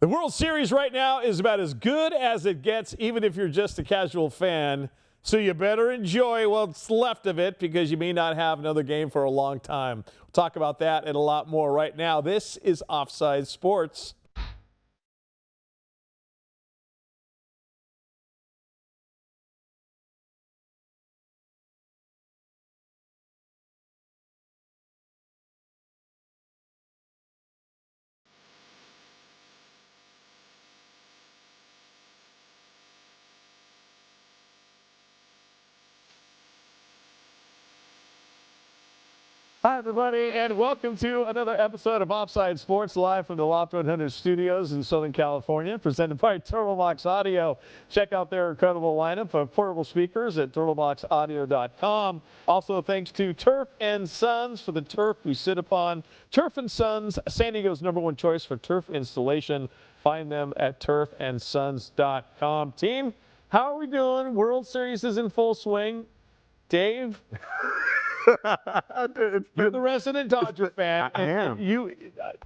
The World Series right now is about as good as it gets, even if you're just a casual fan. So you better enjoy what's left of it because you may not have another game for a long time. We'll talk about that and a lot more right now. This is Offside Sports. Hi, everybody, and welcome to another episode of Offside Sports, live from the Loft 100 Studios in Southern California, presented by TurboBox Audio. Check out their incredible lineup of portable speakers at turboboxaudio.com. Also, thanks to Turf and Sons for the turf we sit upon. Turf and Sons, San Diego's #1 choice for turf installation. Find them at turfandsons.com. Team, how are we doing? World Series is in full swing. Dave? You're the resident Dodger fan. I am.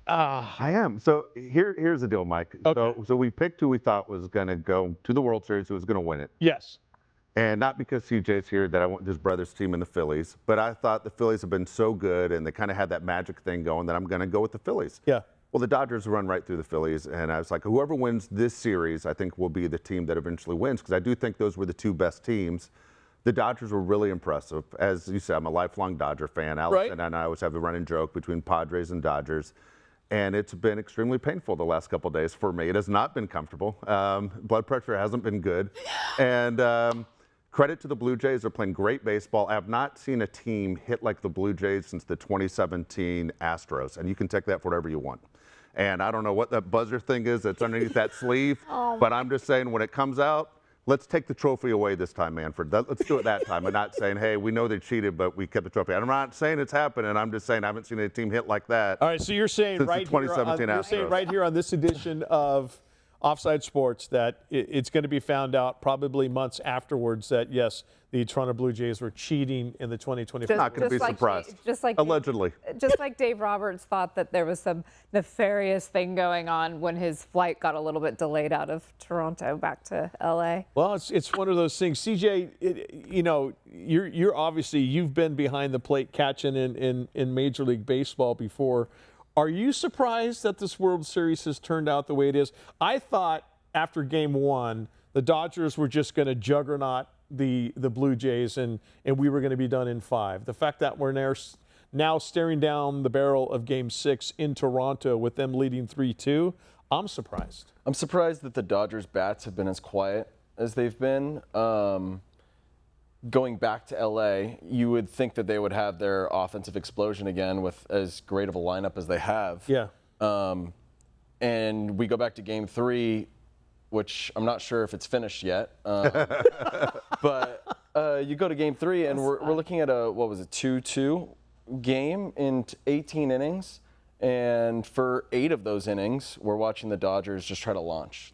I am. So here's the deal, Mike. Okay. So we picked who we thought was going to go to the World Series, who was going to win it. Yes. And not because CJ's here that I want his brother's team in the Phillies, but I thought the Phillies have been so good and they kind of had that magic thing going that I'm going to go with the Phillies. Yeah. Well, the Dodgers run right through the Phillies, and I was like, whoever wins this series, I think will be the team that eventually wins, because I do think those were the two best teams. The Dodgers were really impressive. As you said, I'm a lifelong Dodger fan. Allison and I always have a running joke between Padres and Dodgers. And it's been extremely painful the last couple of days for me. It has not been comfortable. Blood pressure hasn't been good. And credit to the Blue Jays. They're playing great baseball. I have not seen a team hit like the Blue Jays since the 2017 Astros. And you can take that for whatever you want. And I don't know what that buzzer thing is that's underneath that sleeve. But I'm just saying when it comes out, let's take the trophy away this time, Manfred. Let's do it that time. I'm not saying, hey, we know they cheated, but we kept the trophy. I'm not saying it's happening. I'm just saying I haven't seen a team hit like that. All right, so you're saying right here on this edition of Offside Sports that it's going to be found out probably months afterwards that, yes, the Toronto Blue Jays were cheating in the 2024. Not going to be surprised. Allegedly. Just like Dave Roberts thought that there was some nefarious thing going on when his flight got a little bit delayed out of Toronto back to LA. Well, it's one of those things. CJ, you're obviously, you've been behind the plate catching in Major League Baseball before. Are you surprised that this World Series has turned out the way it is? I thought after Game 1, the Dodgers were just going to juggernaut the Blue Jays and we were going to be done in 5. The fact that we're now staring down the barrel of Game 6 in Toronto with them leading 3-2, I'm surprised. I'm surprised that the Dodgers bats have been as quiet as they've been. Going back to LA, you would think that they would have their offensive explosion again with as great of a lineup as they have. Yeah. And we go back to Game 3, which I'm not sure if it's finished yet. But you go to Game 3, and we're looking at a 2-2 game in 18 innings. And for 8 of those innings, we're watching the Dodgers just try to launch.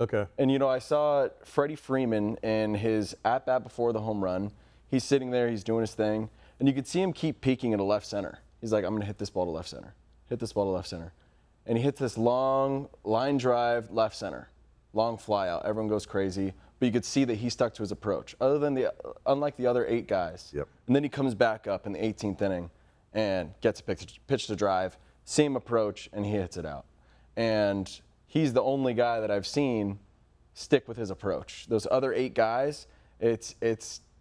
Okay. And, I saw Freddie Freeman in his at-bat before the home run. He's sitting there, he's doing his thing. And you could see him keep peeking into left center. He's like, I'm going to hit this ball to left center. Hit this ball to left center. And he hits this long line drive left center. Long fly out. Everyone goes crazy. But you could see that he stuck to his approach, unlike the other 8 guys. Yep. And then he comes back up in the 18th inning and gets a pitch to drive, same approach, and he hits it out. And he's the only guy that I've seen stick with his approach. Those other 8 guys, it's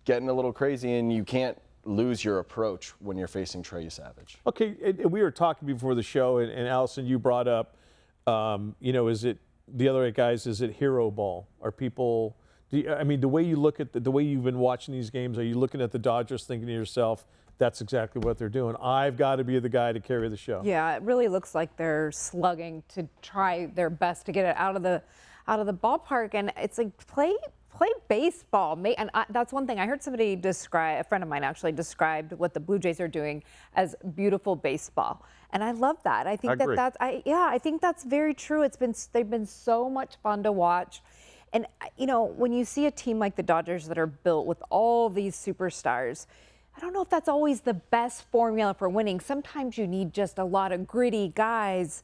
getting a little crazy, and you can't lose your approach when you're facing Trey Savage. Okay, and we were talking before the show, and Allison, you brought up, is it the other 8 guys, is it hero ball? Are people, the way you look at the way you've been watching these games, are you looking at the Dodgers thinking to yourself, that's exactly what they're doing. I've got to be the guy to carry the show. Yeah, it really looks like they're slugging to try their best to get it out of the ballpark, and it's like play baseball. And that's one thing I heard somebody describe. A friend of mine actually described what the Blue Jays are doing as beautiful baseball, and I love that. I think I think that's very true. They've been so much fun to watch. And when you see a team like the Dodgers that are built with all these superstars, I don't know if that's always the best formula for winning. Sometimes you need just a lot of gritty guys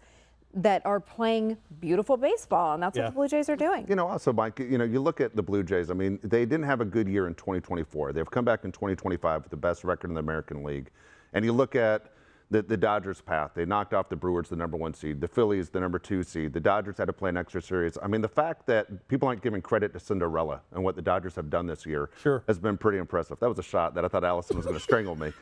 that are playing beautiful baseball, and that's what the Blue Jays are doing. Also, Mike, you look at the Blue Jays. I mean, they didn't have a good year in 2024. They've come back in 2025 with the best record in the American League. And you look at the Dodgers' path. They knocked off the Brewers, the #1 seed, the Phillies, the #2 seed. The Dodgers had to play an extra series. I mean, the fact that people aren't giving credit to Cinderella and what the Dodgers have done this year has been pretty impressive. That was a shot that I thought Allison was going to strangle me.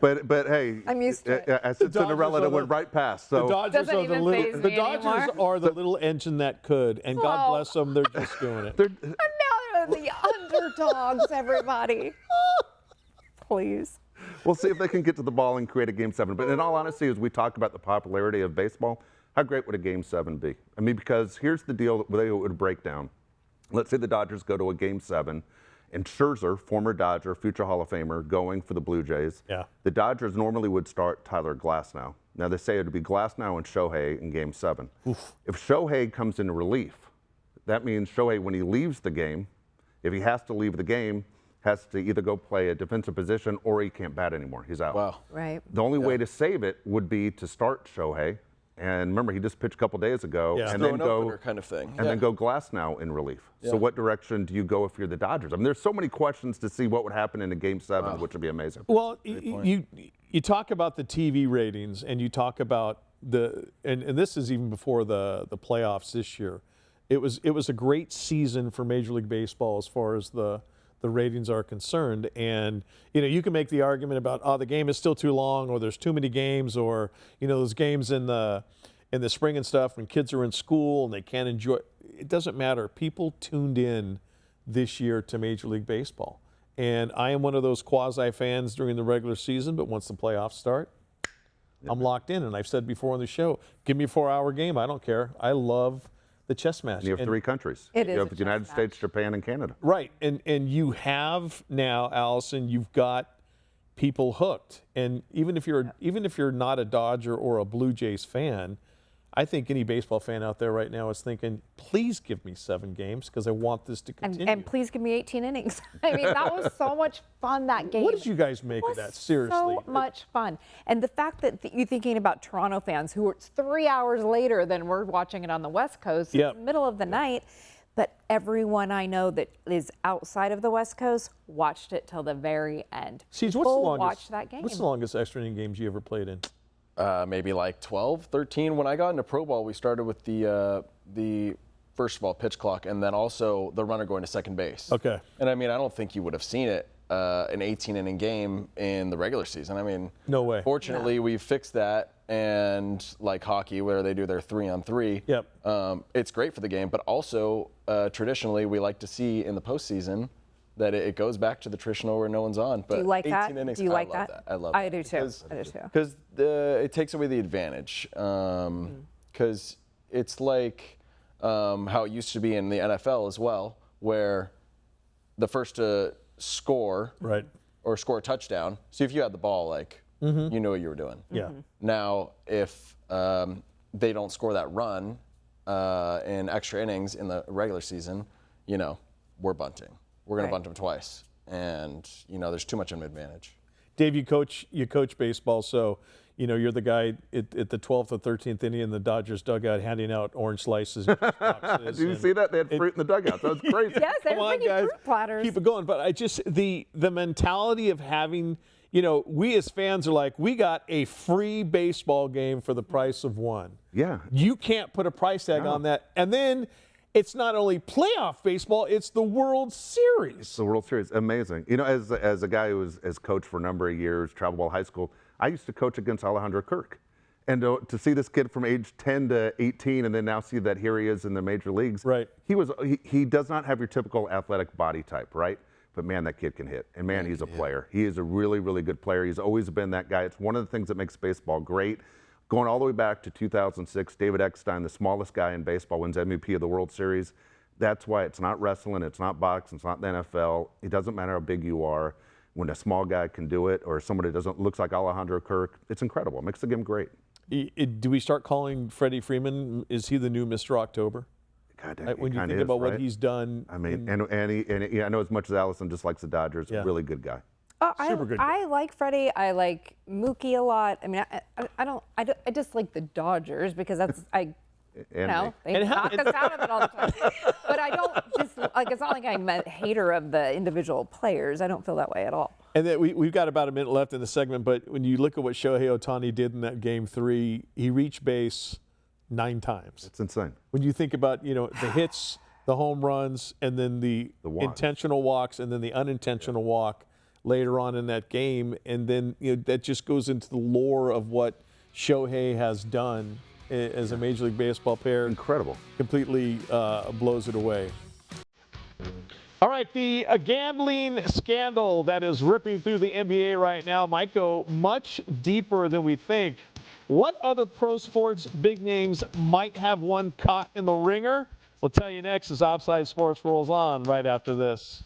But hey, I'm used to it. I said Cinderella and it went right past. So the Dodgers Doesn't even faze me are the little engine that could, and God bless them, they're just doing it. And now they're the underdogs, everybody. Please. We'll see if they can get to the ball and create a Game 7. But in all honesty, as we talk about the popularity of baseball, how great would a Game 7 be? I mean, because here's the deal that it would break down. Let's say the Dodgers go to a Game 7, and Scherzer, former Dodger, future Hall of Famer, going for the Blue Jays. Yeah. The Dodgers normally would start Tyler Glasnow. Now, they say it would be Glasnow and Shohei in Game 7. Oof. If Shohei comes into relief, that means Shohei, when he leaves the game, if he has to leave the game, has to either go play a defensive position or he can't bat anymore. He's out. Wow. Right. The only way to save it would be to start Shohei. And remember, he just pitched a couple days ago, and then go kind of thing. and then go Glasnow in relief. So what direction do you go if you're the Dodgers? I mean, there's so many questions to see what would happen in a Game 7, which would be amazing. Well, you talk about the TV ratings, and you talk about and this is even before the playoffs this year. It was a great season for Major League Baseball as far as the ratings are concerned. And, you can make the argument about, the game is still too long, or there's too many games, or, those games in the spring and stuff when kids are in school and they can't enjoy. It doesn't matter. People tuned in this year to Major League Baseball. And I am one of those quasi fans during the regular season, but once the playoffs start, I'm locked in. And I've said before on the show, give me a 4-hour game. I don't care. I love the chess match. And you have 3 countries. It is You have a the United chess States, Japan, and Canada. Right. And you have now, Allison, you've got people hooked. And even if you're not a Dodger or a Blue Jays fan, I think any baseball fan out there right now is thinking, please give me 7 games because I want this to continue. And please give me 18 innings. I mean, that was so much fun, that game. What did you guys make of that? Seriously. So much fun. And the fact that you're thinking about Toronto fans who it's 3 hours later than we're watching it on the West Coast, it's the middle of the night. But everyone I know that is outside of the West Coast watched it till the very end. What's the watched that game. What's the longest extra inning games you ever played in? Maybe like 12, 13. When I got into Pro Ball, we started with the first of all pitch clock, and then also the runner going to second base. Okay. And I mean, I don't think you would have seen it an 18-inning game in the regular season. I mean, no way. Fortunately, we've fixed that, and like hockey, where they do their 3-on-3. Yep. It's great for the game, but also traditionally, we like to see in the postseason that it goes back to the traditional where no one's on. But Do you like 18 that? innings, Do you like I love that? I love I that. do too. I do too. Because it takes away the advantage. Because it's like how it used to be in the NFL as well, where the first to score or score a touchdown. So if you had the ball, like you knew what you were doing. Yeah. Now, if they don't score that run in extra innings in the regular season, we're bunting. We're going to bunt them twice, and there's too much of an advantage. Dave, you coach baseball, so you're the guy at the 12th or 13th inning in the Dodgers dugout handing out orange slices. And Did you see that? They had fruit in the dugout. That was crazy. Yes, they were bringing fruit platters. Keep it going. But I just the mentality of having, we as fans are like, we got a free baseball game for the price of one. Yeah. You can't put a price tag on that, and then. It's not only playoff baseball, it's the World Series. It's the World Series. Amazing. As a guy who has coached for a number of years, travel ball high school, I used to coach against Alejandro Kirk. And to see this kid from age 10 to 18 and then now see that here he is in the major leagues. Right. He does not have your typical athletic body type, right? But man, that kid can hit. And man, he's a player. He is a really, really good player. He's always been that guy. It's one of the things that makes baseball great. Going all the way back to 2006, David Eckstein, the smallest guy in baseball, wins MVP of the World Series. That's why it's not wrestling, it's not boxing, it's not the NFL. It doesn't matter how big you are. When a small guy can do it, or somebody that looks like Alejandro Kirk, it's incredible. It makes the game great. Do we start calling Freddie Freeman? Is he the new Mr. October? God, when you think about what he's done. I mean, and I know as much as Allison dislikes the Dodgers, really good guy. Super good. I like Freddie. I like Mookie a lot. I mean, I just like the Dodgers because that's And no, me. they knock us out of it all the time. But I don't just like. It's not like I'm a hater of the individual players. I don't feel that way at all. And then we've got about a minute left in the segment, but when you look at what Shohei Ohtani did in that game 3, he reached base 9 times. It's insane. When you think about, the hits, the home runs, and then the walks. intentional walks, and then the unintentional walk later on in that game, and then that just goes into the lore of what Shohei has done as a Major League Baseball player. Incredible. Completely blows it away. All right, the gambling scandal that is ripping through the NBA right now might go much deeper than we think. What other pro sports big names might have one caught in the ringer? We'll tell you next as Offside Sports rolls on right after this.